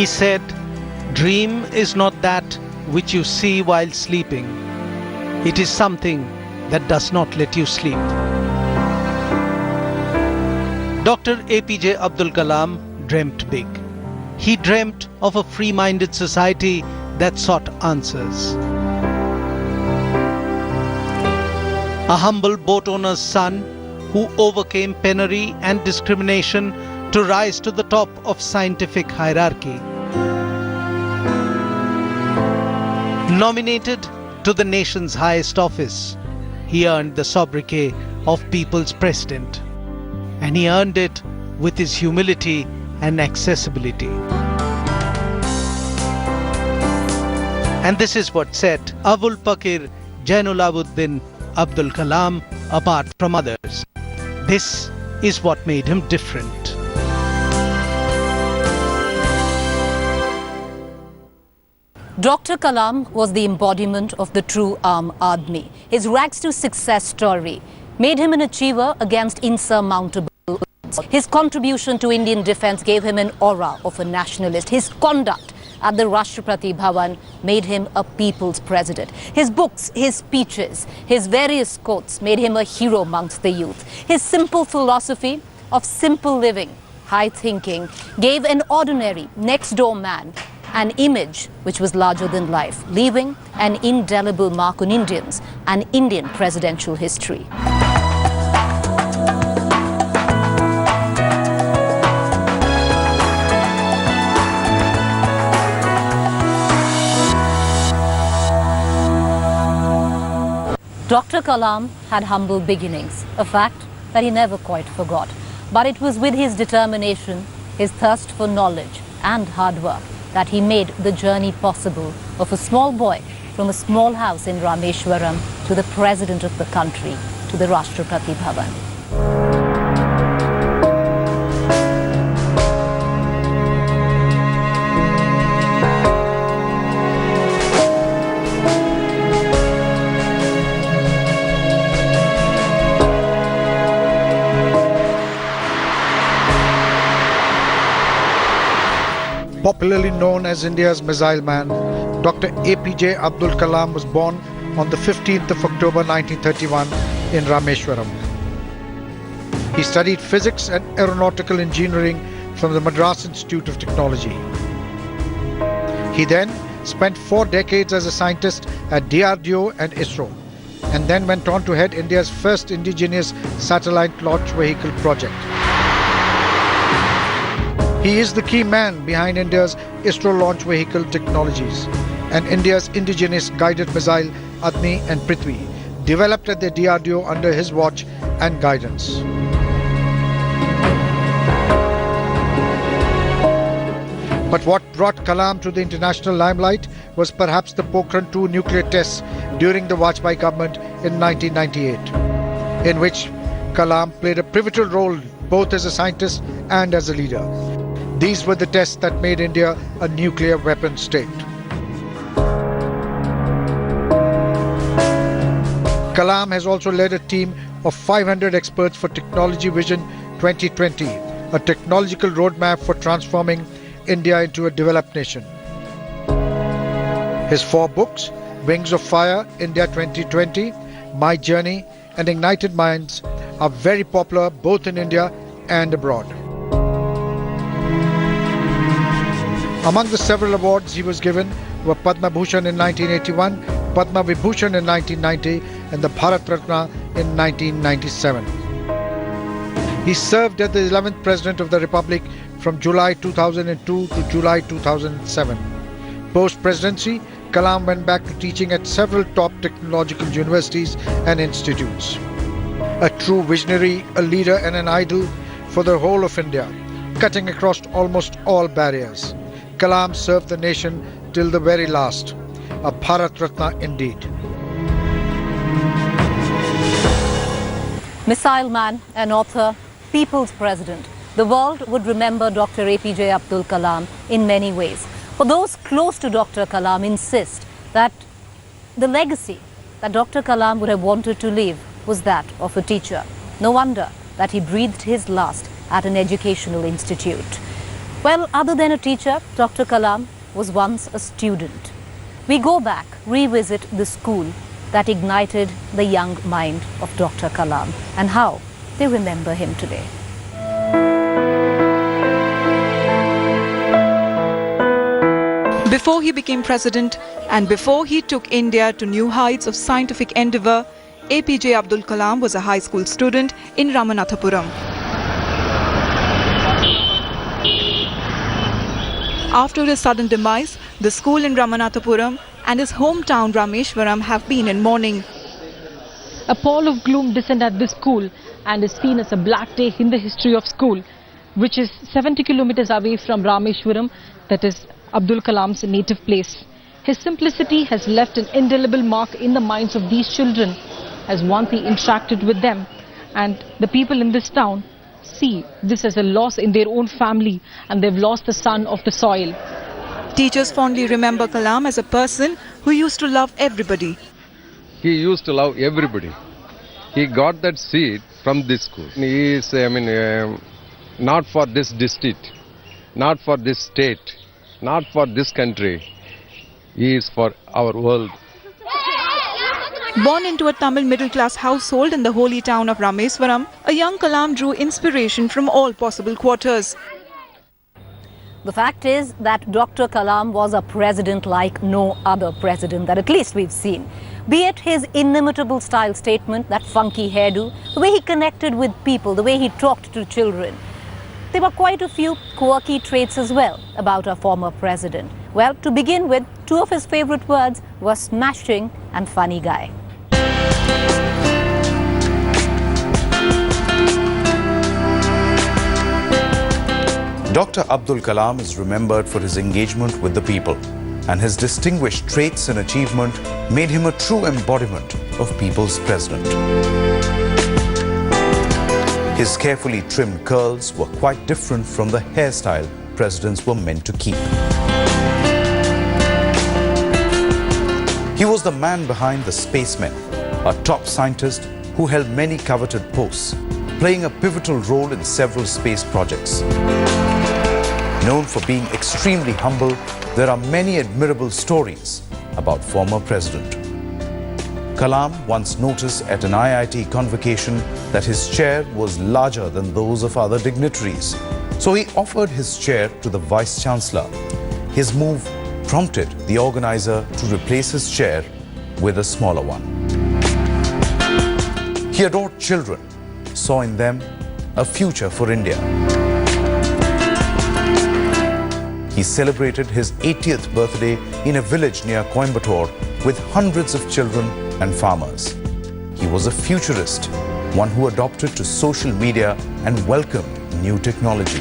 He said, "Dream is not that which you see while sleeping. It is something that does not let you sleep." Dr. APJ Abdul Kalam dreamt big. He dreamt of a free-minded society that sought answers. A humble boat owner's son who overcame penury and discrimination to rise to the top of scientific hierarchy. Nominated to the nation's highest office, he earned the sobriquet of People's President, and he earned it with his humility and accessibility. And this is what set Abul Pakir Jainulabuddin Abdul Kalam apart from others. This is what made him different. Dr. Kalam was the embodiment of the true Aam Aadmi. His rags to success story made him an achiever against insurmountable odds. His contribution to Indian defence gave him an aura of a nationalist. His conduct at the Rashtrapati Bhavan made him a people's president. His books, his speeches, his various quotes made him a hero amongst the youth. His simple philosophy of simple living, high thinking, gave an ordinary next-door man an image which was larger than life, leaving an indelible mark on Indians and Indian presidential history. Dr. Kalam had humble beginnings, a fact that he never quite forgot. But it was with his determination, his thirst for knowledge and hard work that he made the journey possible of a small boy from a small house in Rameshwaram to the President of the country, to the Rashtrapati Bhavan. Popularly known as India's Missile Man, Dr. APJ Abdul Kalam was born on the 15th of October 1931 in Rameshwaram. He studied physics and aeronautical engineering from the Madras Institute of Technology. He then spent 4 decades as a scientist at DRDO and ISRO, and then went on to head India's first indigenous satellite launch vehicle project. He is the key man behind India's ISRO launch vehicle technologies and India's indigenous guided missile Agni and Prithvi, developed at the DRDO under his watch and guidance. But what brought Kalam to the international limelight was perhaps the Pokhran 2 nuclear tests during the Vajpayee government in 1998, in which Kalam played a pivotal role both as a scientist and as a leader. These were the tests that made India a nuclear weapon state. Kalam has also led a team of 500 experts for Technology Vision 2020, a technological roadmap for transforming India into a developed nation. His 4 books, Wings of Fire, India 2020, My Journey, and Ignited Minds, are very popular both in India and abroad. Among the several awards he was given were Padma Bhushan in 1981, Padma Vibhushan in 1990, and the Bharat Ratna in 1997. He served as the 11th President of the Republic from July 2002 to July 2007. Post-presidency, Kalam went back to teaching at several top technological universities and institutes. A true visionary, a leader and an idol for the whole of India, cutting across almost all barriers. Kalam served the nation till the very last, a Bharat Ratna indeed. Missile man, an author, people's president. The world would remember Dr. APJ Abdul Kalam in many ways. For those close to Dr. Kalam insist that the legacy that Dr. Kalam would have wanted to leave was that of a teacher. No wonder that he breathed his last at an educational institute. Well, other than a teacher, Dr. Kalam was once a student. We go back, revisit the school that ignited the young mind of Dr. Kalam and how they remember him today. Before he became president and before he took India to new heights of scientific endeavour, APJ Abdul Kalam was a high school student in Ramanathapuram. After his sudden demise, the school in Ramanathapuram and his hometown Rameshwaram have been in mourning. A pall of gloom descended at this school and is seen as a black day in the history of school, which is 70 kilometers away from Rameshwaram, that is Abdul Kalam's native place. His simplicity has left an indelible mark in the minds of these children as once he interacted with them, and the people in this town see this as a loss in their own family, and they've lost the son of the soil. Teachers fondly remember Kalam as a person who used to love everybody. He used to love everybody. He got that seed from this school. He is, not for this district, not for this state, not for this country. He is for our world. Born into a Tamil middle-class household in the holy town of Rameswaram, a young Kalam drew inspiration from all possible quarters. The fact is that Dr. Kalam was a president like no other president that at least we've seen. Be it his inimitable style statement, that funky hairdo, the way he connected with people, the way he talked to children. There were quite a few quirky traits as well about our former president. Well, to begin with, two of his favorite words were smashing and funny guy. Dr. Abdul Kalam is remembered for his engagement with the people, and his distinguished traits and achievement made him a true embodiment of people's president. His carefully trimmed curls were quite different from the hairstyle presidents were meant to keep. He was the man behind the Spacemen, a top scientist who held many coveted posts, playing a pivotal role in several space projects. Known for being extremely humble, there are many admirable stories about former president. Kalam once noticed at an IIT convocation that his chair was larger than those of other dignitaries. So he offered his chair to the Vice Chancellor. His move prompted the organizer to replace his chair with a smaller one. He adored children, saw in them a future for India. He celebrated his 80th birthday in a village near Coimbatore with hundreds of children and farmers. He was a futurist, one who adopted to social media and welcomed new technology.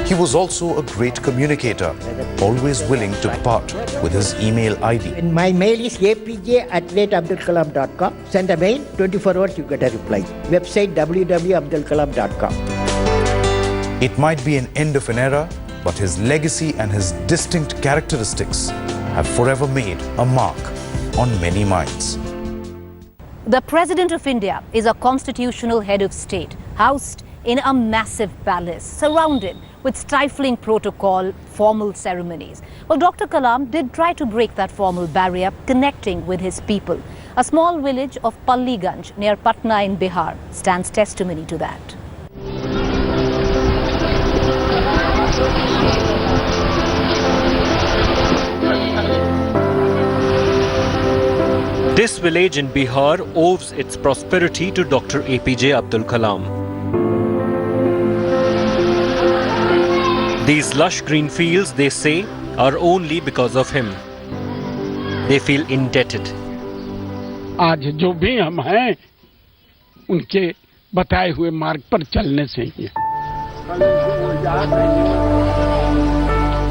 He was also a great communicator, always willing to part with his email ID. And my mail is apj@abdulkalam.com. Send a mail, 24 hours you get a reply. Website www.abdulkalam.com. It might be an end of an era, but his legacy and his distinct characteristics have forever made a mark on many minds. The President of India is a constitutional head of state, housed in a massive palace, surrounded with stifling protocol, formal ceremonies. Well, Dr. Kalam did try to break that formal barrier, connecting with his people. A small village of Palliganj near Patna in Bihar stands testimony to that. This village in Bihar owes its prosperity to Dr. APJ Abdul Kalam. These lush green fields, they say, are only because of him. They feel indebted. आज जो भी हम हैं उनके बताए हुए मार्ग पर चलने से ही है।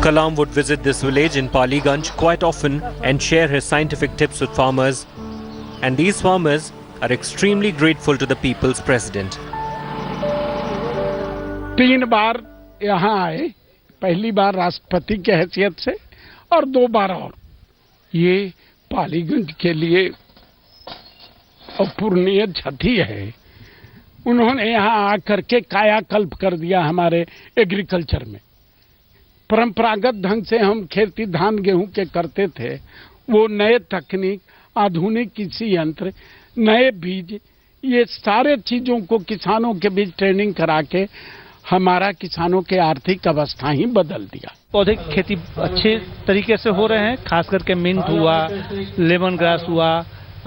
Kalam would visit this village in Paliganj quite often and share his scientific tips with farmers. And these farmers are extremely grateful to the people's president. 3 बार यहाँ आए, पहली बार राष्ट्रपति के हैसियत से और 2 बार और। ये पालीगंज के लिए अपूरणीय क्षति है। उन्होंने यहाँ आकर के कायाकल्प कर दिया हमारे एग्रीकल्चर में। परंपरागत ढंग से हम खेती धान गेहूं के करते थे, वो नए तकनीक, आधुनिक कृषि यंत्र, नए बीज, ये सारे चीजों को किसानों के बीच ट्रेनिंग करा के हमारा किसानों के आर्थिक अवस्था ही बदल दिया। पौधे की खेती अच्छे तरीके से हो रहे हैं, खास करके मिंट हुआ, लेमन ग्रास हुआ,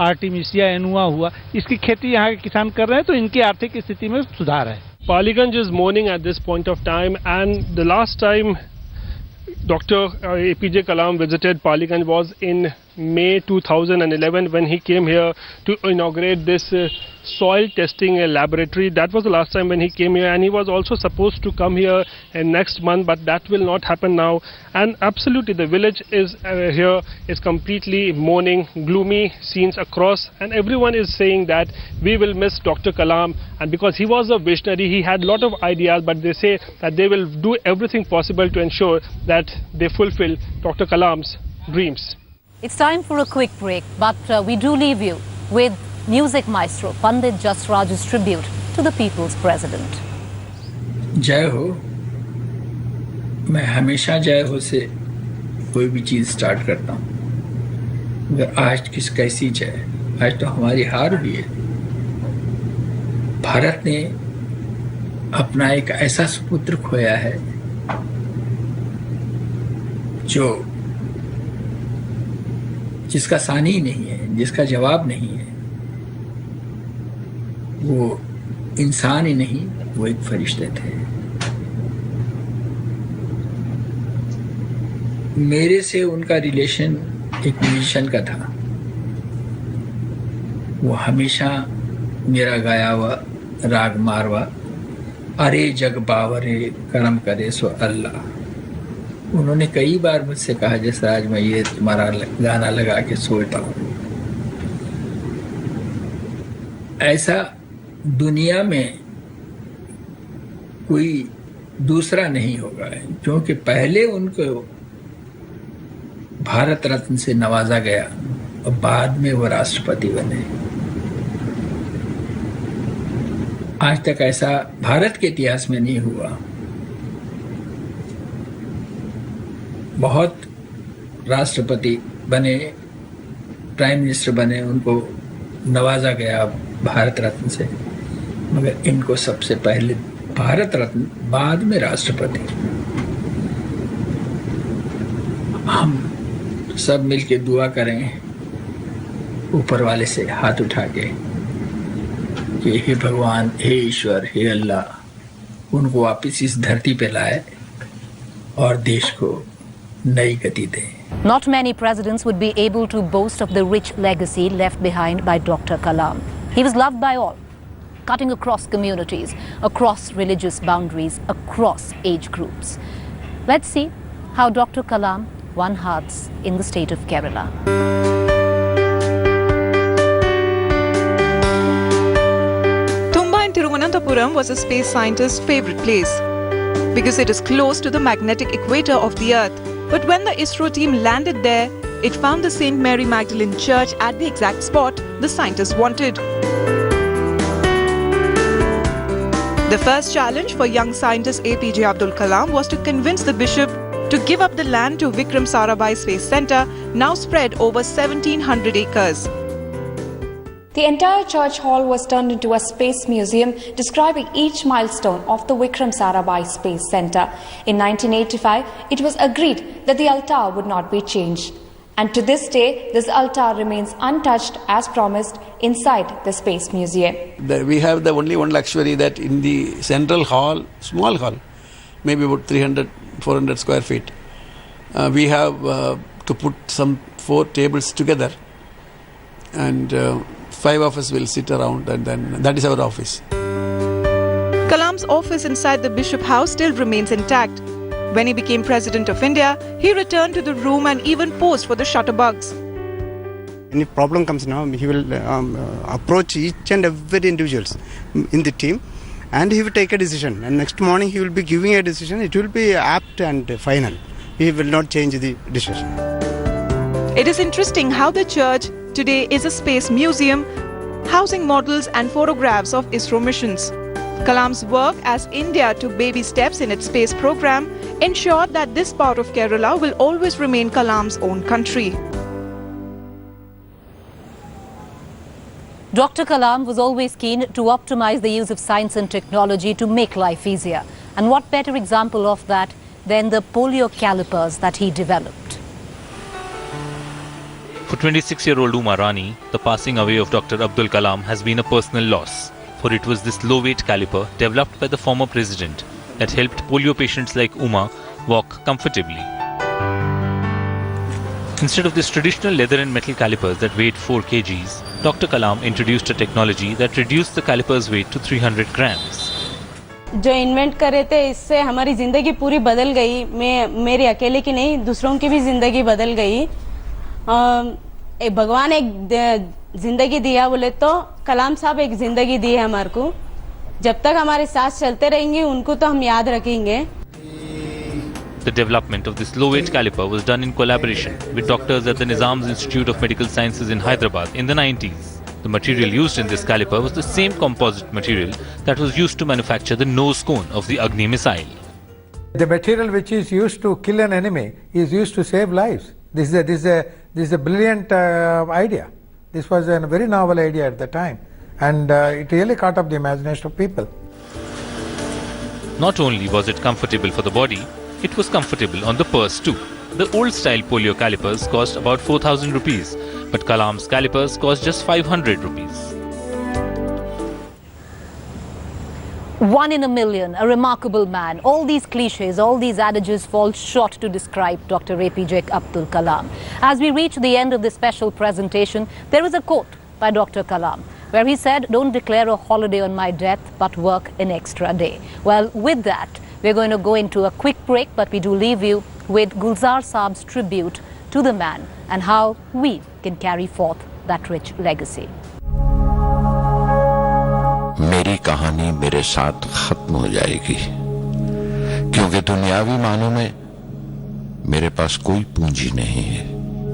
आर्टिमिसिया एनुआ हुआ, इसकी खेती यहाँ के किसान कर रहे हैं, तो इनकी आर्थिक स्थिति में सुधार है। Paliganj is mourning at this point of time, and the last time Dr. APJ Kalam visited Paliganj was in May 2011 when he came here to inaugurate this soil testing laboratory. That was the last time when he came here, and he was also supposed to come here next month, but that will not happen now. And absolutely the village is here is completely mourning, gloomy scenes across, and everyone is saying that we will miss Dr. Kalam, and because he was a visionary, he had a lot of ideas, but they say that they will do everything possible to ensure that they fulfill Dr. Kalam's dreams. It's time for a quick break, but we do leave you with music maestro Pandit Jasraj's tribute to the people's president. जय हो। मैं हमेशा जय हो से कोई भी चीज स्टार्ट करता हूँ, मगर आज कैसी जय? आज तो हमारी हार हुई है। भारत ने अपना एक ऐसा सुपुत्र खोया है जिसका सानी ही नहीं है, जिसका जवाब नहीं है। वो इंसान ही नहीं, वो एक फरिश्ते थे। मेरे से उनका रिलेशन एक म्यूजिशियन का था। वो हमेशा मेरा गाया हुआ राग मारवा, अरे जग बावरे करम करे सो अल्लाह, उन्होंने कई बार मुझसे कहा, जैसे आज मैं ये तुम्हारा गाना लगा के सोता हूँ। ऐसा दुनिया में कोई दूसरा नहीं होगा, क्योंकि पहले उनको भारत रत्न से नवाजा गया और बाद में वो राष्ट्रपति बने। आज तक ऐसा भारत के इतिहास में नहीं हुआ। बहुत राष्ट्रपति बने, प्राइम मिनिस्टर बने, उनको नवाजा गया भारत रत्न से, मगर इनको सबसे पहले भारत रत्न, बाद में राष्ट्रपति। हम सब मिलके दुआ करें ऊपर वाले से हाथ उठा के कि हे भगवान, हे ईश्वर, हे अल्लाह, उनको वापस इस धरती पे लाए और देश को नई गति दे। Not many presidents would be able to boast of the rich legacy left behind by Dr. Kalam. He was loved by all, cutting across communities, across religious boundaries, across age groups. Let's see how Dr. Kalam won hearts in the state of Kerala. Tumba in Thiruvananthapuram was a space scientist's favorite place because it is close to the magnetic equator of the Earth. But when the ISRO team landed there, it found the St. Mary Magdalene Church at the exact spot the scientists wanted. The first challenge for young scientist APJ Abdul Kalam was to convince the bishop to give up the land to Vikram Sarabhai Space Centre, now spread over 1,700 acres. The entire church hall was turned into a space museum describing each milestone of the Vikram Sarabhai Space Centre. In 1985, it was agreed that the altar would not be changed. And to this day, this altar remains untouched as promised inside the Space Museum. We have the only one luxury that in the central hall, small hall, maybe about 300, 400 square feet, we have to put some 4 tables together, and 5 of us will sit around, and then that is our office. Kalam's office inside the Bishop House still remains intact. When he became President of India, he returned to the room and even posed for the shutterbugs. Any problem comes now, he will approach each and every individuals in the team, and he will take a decision. And next morning he will be giving a decision. It will be apt and final. He will not change the decision. It is interesting how the church today is a space museum, housing models and photographs of ISRO missions. Kalam's work as India took baby steps in its space program ensured that this part of Kerala will always remain Kalam's own country. Dr. Kalam was always keen to optimize the use of science and technology to make life easier. And what better example of that than the polio calipers that he developed? For 26-year-old Uma Rani, the passing away of Dr. Abdul Kalam has been a personal loss. For it was this low-weight caliper developed by the former president that helped polio patients like Uma walk comfortably. Instead of this traditional leather and metal calipers that weighed 4 kgs, Dr. Kalam introduced a technology that reduced the caliper's weight to 300 grams. जो invent करे थे इससे हमारी जिंदगी पूरी बदल गई। मेरी अकेले की नहीं, दूसरों की भी जिंदगी बदल गई। भगवान एक जिंदगी दिया बोले तो कलाम साहब एक जिंदगी दी है हमारे को। जब तक हमारे सांस चलते रहेंगे उनको तो हम याद रखेंगे। The development of this low-weight caliper was done in collaboration with doctors at the Nizam's Institute of Medical Sciences in Hyderabad in the 90s. The material used in this caliper was the same composite material that was used to manufacture the nose cone of the Agni missile. The material which is used to kill an enemy is used to save lives. This is a brilliant idea. This was a very novel idea at the time, and it really caught up the imagination of people. Not only was it comfortable for the body, it was comfortable on the purse too. The old-style polio calipers cost about 4,000 rupees, but Kalam's calipers cost just 500 rupees. One in a million, a remarkable man. All these cliches, all these adages fall short to describe Dr. APJ Abdul Kalam. As we reach the end of this special presentation, there is a quote by Dr. Kalam where he said, "Don't declare a holiday on my death, but work an extra day." Well, with that, we're going to go into a quick break, but we do leave you with Gulzar Saab's tribute to the man and how we can carry forth that rich legacy. मेरी कहानी मेरे साथ खत्म हो जाएगी क्योंकि दुनियावी मानों में मेरे पास कोई पूंजी नहीं है।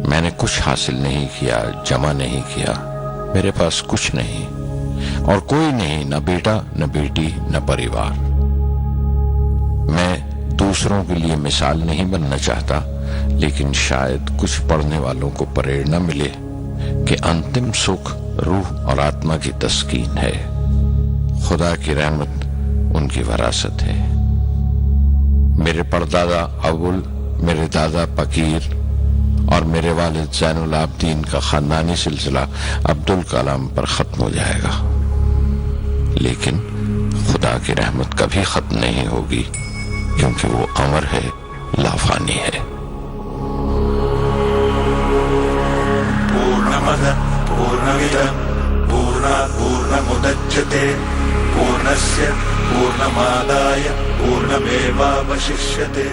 मैंने कुछ हासिल नहीं किया, जमा नहीं किया, मेरे पास कुछ नहीं और कोई नहीं, न बेटा न बेटी न परिवार। मैं दूसरों के लिए मिसाल नहीं बनना चाहता, लेकिन शायद कुछ पढ़ने वालों को प्रेरणा मिले कि अंतिम सुख रूह और आत्मा की तस्कीन है। खुदा की रहमत उनकी वरासत है। मेरे परदादा अबुल, मेरे दादा फकीर और मेरे वालिद ज़ैनुल आबदीन का खानदानी सिलसिला अब्दुल कलाम पर खत्म हो जाएगा, लेकिन खुदा की रहमत कभी खत्म नहीं होगी क्योंकि वो अमर है, लाफानी है। पूर्णमद पूर्णमिदं पूर्णात् पूर्णमुदच्यते पूर्णस्य पूर्णमादाय पूर्णमेवावशिष्यते।